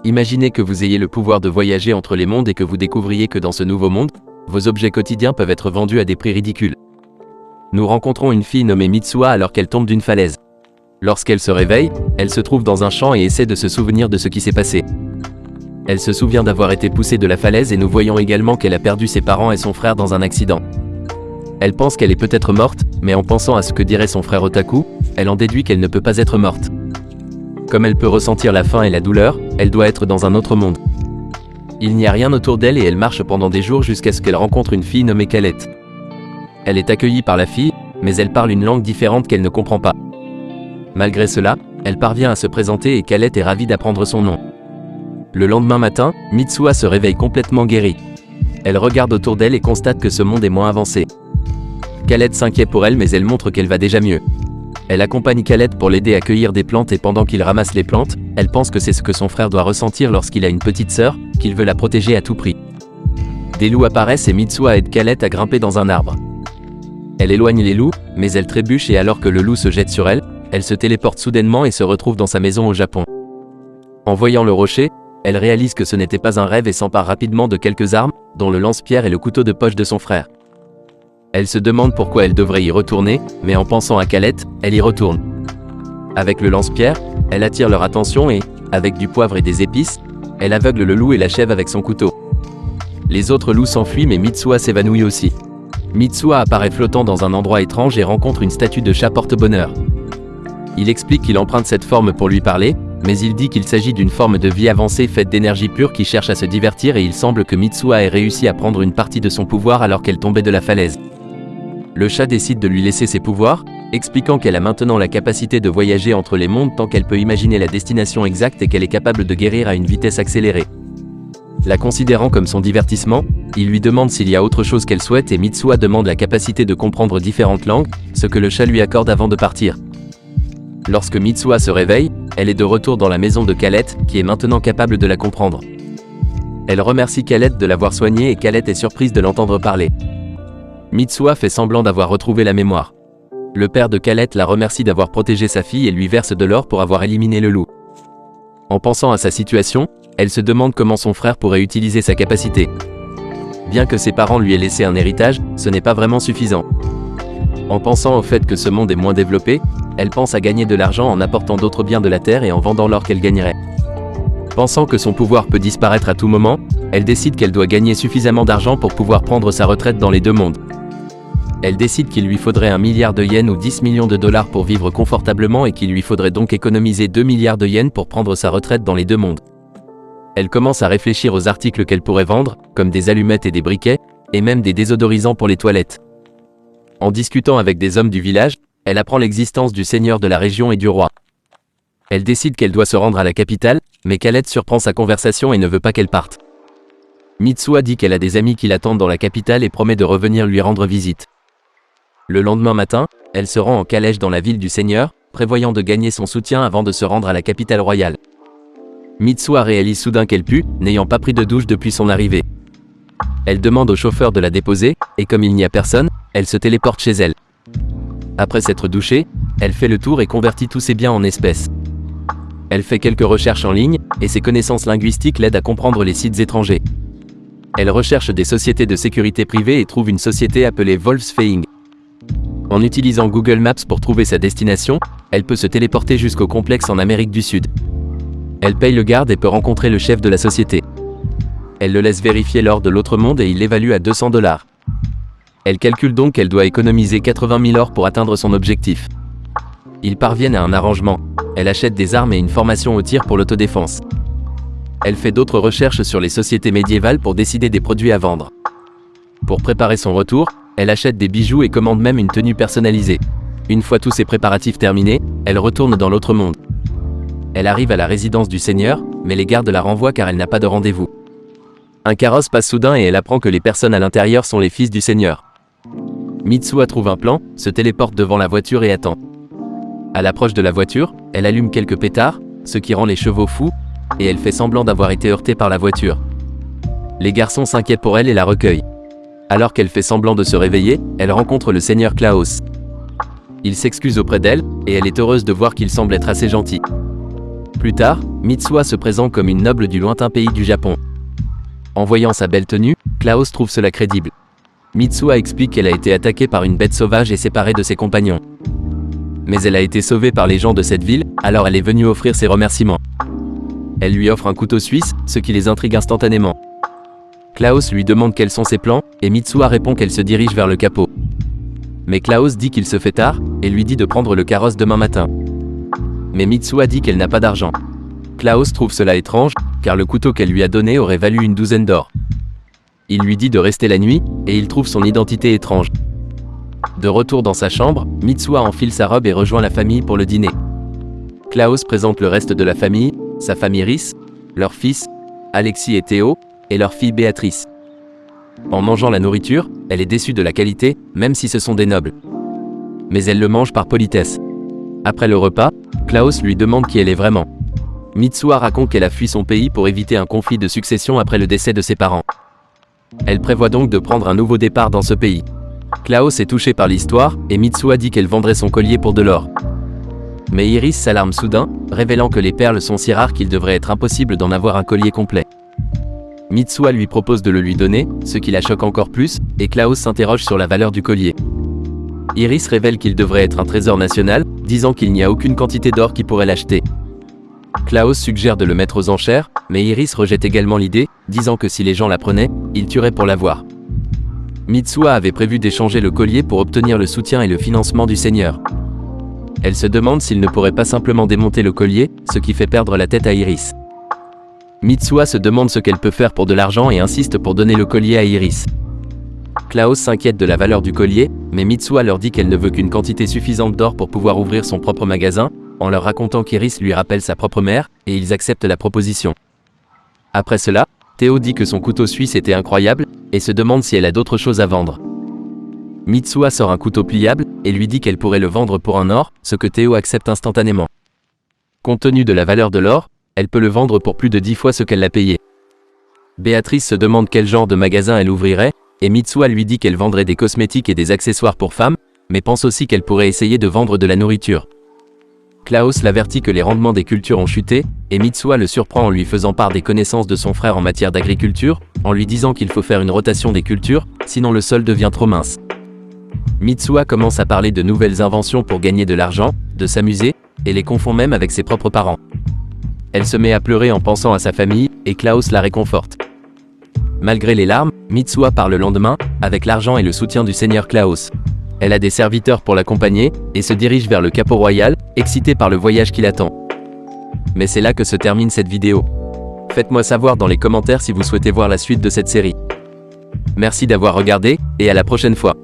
Imaginez que vous ayez le pouvoir de voyager entre les mondes et que vous découvriez que dans ce nouveau monde, vos objets quotidiens peuvent être vendus à des prix ridicules. Nous rencontrons une fille nommée Mitsuha alors qu'elle tombe d'une falaise. Lorsqu'elle se réveille, elle se trouve dans un champ et essaie de se souvenir de ce qui s'est passé. Elle se souvient d'avoir été poussée de la falaise et nous voyons également qu'elle a perdu ses parents et son frère dans un accident. Elle pense qu'elle est peut-être morte, mais en pensant à ce que dirait son frère Otaku, elle en déduit qu'elle ne peut pas être morte. Comme elle peut ressentir la faim et la douleur, elle doit être dans un autre monde. Il n'y a rien autour d'elle et elle marche pendant des jours jusqu'à ce qu'elle rencontre une fille nommée Calette. Elle est accueillie par la fille, mais elle parle une langue différente qu'elle ne comprend pas. Malgré cela, elle parvient à se présenter et Calette est ravie d'apprendre son nom. Le lendemain matin, Mitsuha se réveille complètement guérie. Elle regarde autour d'elle et constate que ce monde est moins avancé. Calette s'inquiète pour elle mais elle montre qu'elle va déjà mieux. Elle accompagne Calette pour l'aider à cueillir des plantes et pendant qu'il ramasse les plantes, elle pense que c'est ce que son frère doit ressentir lorsqu'il a une petite sœur, qu'il veut la protéger à tout prix. Des loups apparaissent et Mitsuha aide Calette à grimper dans un arbre. Elle éloigne les loups, mais elle trébuche et alors que le loup se jette sur elle, elle se téléporte soudainement et se retrouve dans sa maison au Japon. En voyant le rocher, elle réalise que ce n'était pas un rêve et s'empare rapidement de quelques armes, dont le lance-pierre et le couteau de poche de son frère. Elle se demande pourquoi elle devrait y retourner, mais en pensant à Calette, elle y retourne. Avec le lance-pierre, elle attire leur attention et, avec du poivre et des épices, elle aveugle le loup et l'achève avec son couteau. Les autres loups s'enfuient mais Mitsuha s'évanouit aussi. Mitsuha apparaît flottant dans un endroit étrange et rencontre une statue de chat porte-bonheur. Il explique qu'il emprunte cette forme pour lui parler, mais il dit qu'il s'agit d'une forme de vie avancée faite d'énergie pure qui cherche à se divertir et il semble que Mitsuha ait réussi à prendre une partie de son pouvoir alors qu'elle tombait de la falaise. Le chat décide de lui laisser ses pouvoirs, expliquant qu'elle a maintenant la capacité de voyager entre les mondes tant qu'elle peut imaginer la destination exacte et qu'elle est capable de guérir à une vitesse accélérée. La considérant comme son divertissement, il lui demande s'il y a autre chose qu'elle souhaite et Mitsuha demande la capacité de comprendre différentes langues, ce que le chat lui accorde avant de partir. Lorsque Mitsuha se réveille, elle est de retour dans la maison de Calette, qui est maintenant capable de la comprendre. Elle remercie Calette de l'avoir soignée et Calette est surprise de l'entendre parler. Mitsuha fait semblant d'avoir retrouvé la mémoire. Le père de Calette la remercie d'avoir protégé sa fille et lui verse de l'or pour avoir éliminé le loup. En pensant à sa situation, elle se demande comment son frère pourrait utiliser sa capacité. Bien que ses parents lui aient laissé un héritage, ce n'est pas vraiment suffisant. En pensant au fait que ce monde est moins développé, elle pense à gagner de l'argent en apportant d'autres biens de la terre et en vendant l'or qu'elle gagnerait. Pensant que son pouvoir peut disparaître à tout moment, elle décide qu'elle doit gagner suffisamment d'argent pour pouvoir prendre sa retraite dans les deux mondes. Elle décide qu'il lui faudrait 1 milliard de yens ou 10 millions de dollars pour vivre confortablement et qu'il lui faudrait donc économiser 2 milliards de yens pour prendre sa retraite dans les deux mondes. Elle commence à réfléchir aux articles qu'elle pourrait vendre, comme des allumettes et des briquets, et même des désodorisants pour les toilettes. En discutant avec des hommes du village, elle apprend l'existence du seigneur de la région et du roi. Elle décide qu'elle doit se rendre à la capitale, mais Calette surprend sa conversation et ne veut pas qu'elle parte. Mitsuha dit qu'elle a des amis qui l'attendent dans la capitale et promet de revenir lui rendre visite. Le lendemain matin, elle se rend en calèche dans la ville du seigneur, prévoyant de gagner son soutien avant de se rendre à la capitale royale. Mitsuha réalise soudain qu'elle pue, n'ayant pas pris de douche depuis son arrivée. Elle demande au chauffeur de la déposer, et comme il n'y a personne, elle se téléporte chez elle. Après s'être douchée, elle fait le tour et convertit tous ses biens en espèces. Elle fait quelques recherches en ligne, et ses connaissances linguistiques l'aident à comprendre les sites étrangers. Elle recherche des sociétés de sécurité privée et trouve une société appelée Wolfsfeing. En utilisant Google Maps pour trouver sa destination, elle peut se téléporter jusqu'au complexe en Amérique du Sud. Elle paye le garde et peut rencontrer le chef de la société. Elle le laisse vérifier l'or de l'autre monde et il l'évalue à 200 $. Elle calcule donc qu'elle doit économiser 80 000 or pour atteindre son objectif. Ils parviennent à un arrangement. Elle achète des armes et une formation au tir pour l'autodéfense. Elle fait d'autres recherches sur les sociétés médiévales pour décider des produits à vendre. Pour préparer son retour, elle achète des bijoux et commande même une tenue personnalisée. Une fois tous ses préparatifs terminés, elle retourne dans l'autre monde. Elle arrive à la résidence du seigneur, mais les gardes la renvoient car elle n'a pas de rendez-vous. Un carrosse passe soudain et elle apprend que les personnes à l'intérieur sont les fils du seigneur. Mitsuha trouve un plan, se téléporte devant la voiture et attend. À l'approche de la voiture, elle allume quelques pétards, ce qui rend les chevaux fous, et elle fait semblant d'avoir été heurtée par la voiture. Les garçons s'inquiètent pour elle et la recueillent. Alors qu'elle fait semblant de se réveiller, elle rencontre le seigneur Klaus. Il s'excuse auprès d'elle, et elle est heureuse de voir qu'il semble être assez gentil. Plus tard, Mitsuha se présente comme une noble du lointain pays du Japon. En voyant sa belle tenue, Klaus trouve cela crédible. Mitsuha explique qu'elle a été attaquée par une bête sauvage et séparée de ses compagnons. Mais elle a été sauvée par les gens de cette ville, alors elle est venue offrir ses remerciements. Elle lui offre un couteau suisse, ce qui les intrigue instantanément. Klaus lui demande quels sont ses plans, et Mitsuha répond qu'elle se dirige vers le capot. Mais Klaus dit qu'il se fait tard, et lui dit de prendre le carrosse demain matin. Mais Mitsuha dit qu'elle n'a pas d'argent. Klaus trouve cela étrange, car le couteau qu'elle lui a donné aurait valu une douzaine d'or. Il lui dit de rester la nuit, et il trouve son identité étrange. De retour dans sa chambre, Mitsuha enfile sa robe et rejoint la famille pour le dîner. Klaus présente le reste de la famille, sa famille Rhys, leur fils, Alexis et Théo, et leur fille Béatrice. En mangeant la nourriture, elle est déçue de la qualité, même si ce sont des nobles. Mais elle le mange par politesse. Après le repas, Klaus lui demande qui elle est vraiment. Mitsuha raconte qu'elle a fui son pays pour éviter un conflit de succession après le décès de ses parents. Elle prévoit donc de prendre un nouveau départ dans ce pays. Klaus est touché par l'histoire, et Mitsuha dit qu'elle vendrait son collier pour de l'or. Mais Iris s'alarme soudain, révélant que les perles sont si rares qu'il devrait être impossible d'en avoir un collier complet. Mitsuha lui propose de le lui donner, ce qui la choque encore plus, et Klaus s'interroge sur la valeur du collier. Iris révèle qu'il devrait être un trésor national, disant qu'il n'y a aucune quantité d'or qui pourrait l'acheter. Klaus suggère de le mettre aux enchères, mais Iris rejette également l'idée, disant que si les gens la prenaient, ils tueraient pour l'avoir. Mitsuha avait prévu d'échanger le collier pour obtenir le soutien et le financement du seigneur. Elle se demande s'il ne pourrait pas simplement démonter le collier, ce qui fait perdre la tête à Iris. Mitsuha se demande ce qu'elle peut faire pour de l'argent et insiste pour donner le collier à Iris. Klaus s'inquiète de la valeur du collier, mais Mitsuha leur dit qu'elle ne veut qu'une quantité suffisante d'or pour pouvoir ouvrir son propre magasin, en leur racontant qu'Iris lui rappelle sa propre mère, et ils acceptent la proposition. Après cela, Théo dit que son couteau suisse était incroyable, et se demande si elle a d'autres choses à vendre. Mitsuha sort un couteau pliable, et lui dit qu'elle pourrait le vendre pour un or, ce que Théo accepte instantanément. Compte tenu de la valeur de l'or, elle peut le vendre pour plus de 10 fois ce qu'elle l'a payé. Béatrice se demande quel genre de magasin elle ouvrirait, et Mitsuha lui dit qu'elle vendrait des cosmétiques et des accessoires pour femmes, mais pense aussi qu'elle pourrait essayer de vendre de la nourriture. Klaus l'avertit que les rendements des cultures ont chuté, et Mitsuha le surprend en lui faisant part des connaissances de son frère en matière d'agriculture, en lui disant qu'il faut faire une rotation des cultures, sinon le sol devient trop mince. Mitsuha commence à parler de nouvelles inventions pour gagner de l'argent, de s'amuser, et les confond même avec ses propres parents. Elle se met à pleurer en pensant à sa famille, et Klaus la réconforte. Malgré les larmes, Mitsuha part le lendemain, avec l'argent et le soutien du seigneur Klaus. Elle a des serviteurs pour l'accompagner, et se dirige vers le capot royal, excitée par le voyage qui l'attend. Mais c'est là que se termine cette vidéo. Faites-moi savoir dans les commentaires si vous souhaitez voir la suite de cette série. Merci d'avoir regardé, et à la prochaine fois.